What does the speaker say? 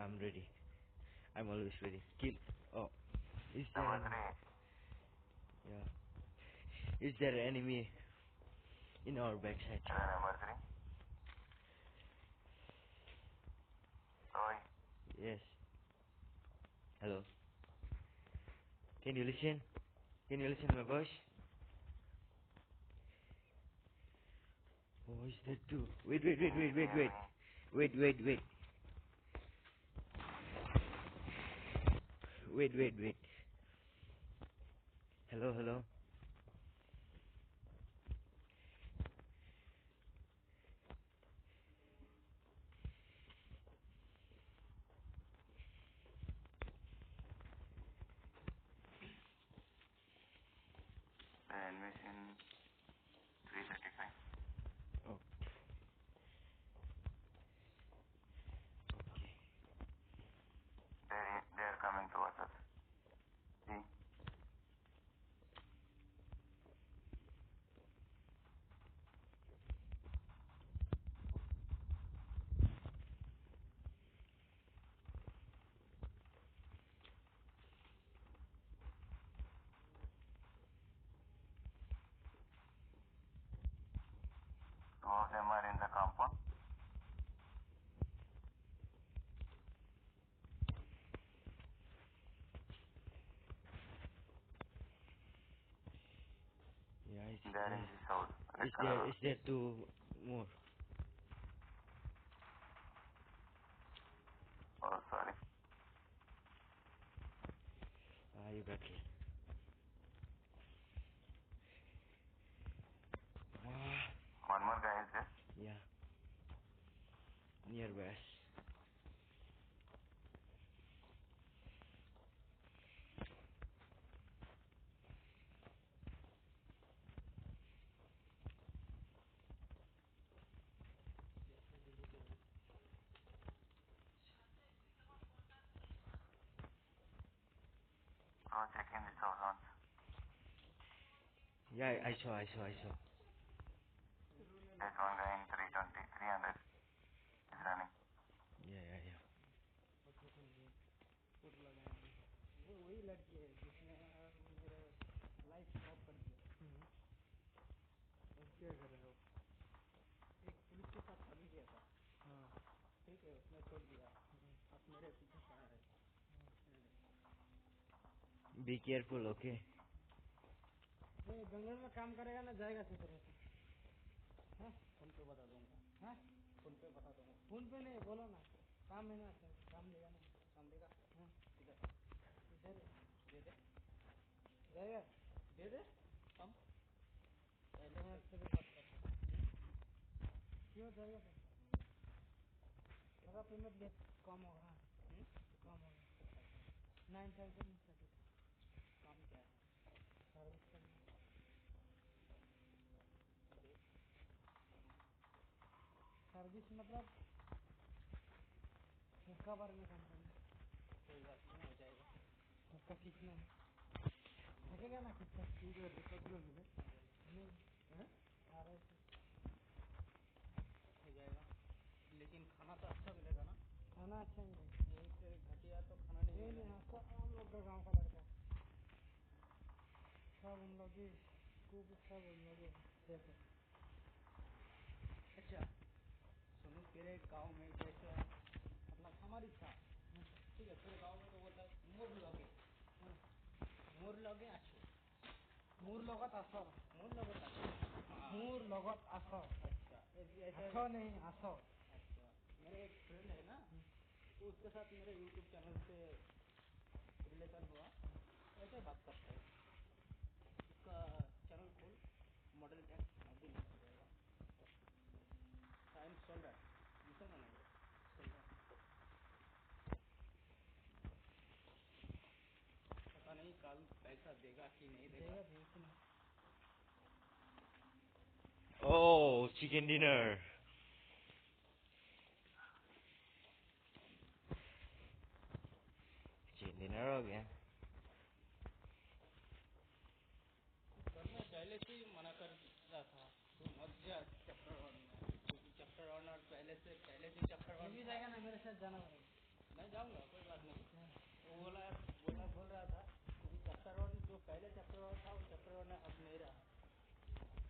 I'm ready. I'm always ready. Kill. Oh, is there Number enemy? 3. Yeah. Is there enemy in our backside? Hello, number 3. Roy. Yes. Hello. Can you listen? Can you listen to my voice? Oh, is that too? Wait. Wait. Hello. The enemies in 335. Oh, okay. They are coming towards us. See? Two of them are in the compound. Yeah, They are in this house. Red is color there house. is there two more? Oh, sorry. Ah, you got it. Ah, One more guy is there. yeah. Near west. Go check in this house once. Yeah, I saw. There's one guy in 320, 300. He's running. Yeah. Be careful, okay? जंगल में काम करेगा ना जाएगा किधर हाँ phone पे बता दूंगा हाँ फोन पे बता दूंगा फोन पे नहीं बोलो ना काम है ना काम देगा ना काम देगा हाँ किधर इधर दे दे जाएगा दे दे हम पहले से भी बात करते हैं क्यों जाएगा मेरा पेमेंट ये कम होगा कम होगा 9,000 काम क्या है सर्विस करना सर्विस मतलब हुक्का बार में काम करना कोई बात नहीं हो जाएगा हुक्का खींचना है थकेगा ना खींचना ठीक है नहीं आ रहा है हो जाएगा लेकिन खाना तो अच्छा मिलेगा ना खाना अच्छा मिलेगा यही से घटिया तो खाना नहीं मिलेगा हम लोग का गाँव का लड़का सब उन लोग ही सब उन लोग ही अच्छा सुनो तेरे गांव में जैसे मतलब हमारी था ठीक है तेरे गांव में तो बोलता मोर लगे अच्छो मोर लगत आसो मोर लगत आसो अच्छा अच्छो नहीं आसो अच्छा मेरे एक फ्रेंड है ना तो उसके साथ मेरे यूट्यूब चैनल से रिलेशन हुआ ऐसे बात करता है उसका चैनल खोल मॉडल टैग अभी नहीं हो जाएगा टाइम सोल्डर दिसेगा नहीं सोल्डर पता नहीं कल पैसा देगा कि नहीं देगा Oh, chicken dinner. Chicken dinner हो गया. करना पहले से ही मना कर रहा था तो मत जा चैप्टर 1 में क्योंकि चैप्टर 1 और पहले से चैप्टर 1 भी जाएगा ना मेरे साथ जाना पड़ेगा मैं जाऊंगा, कोई बात नहीं, वो बोला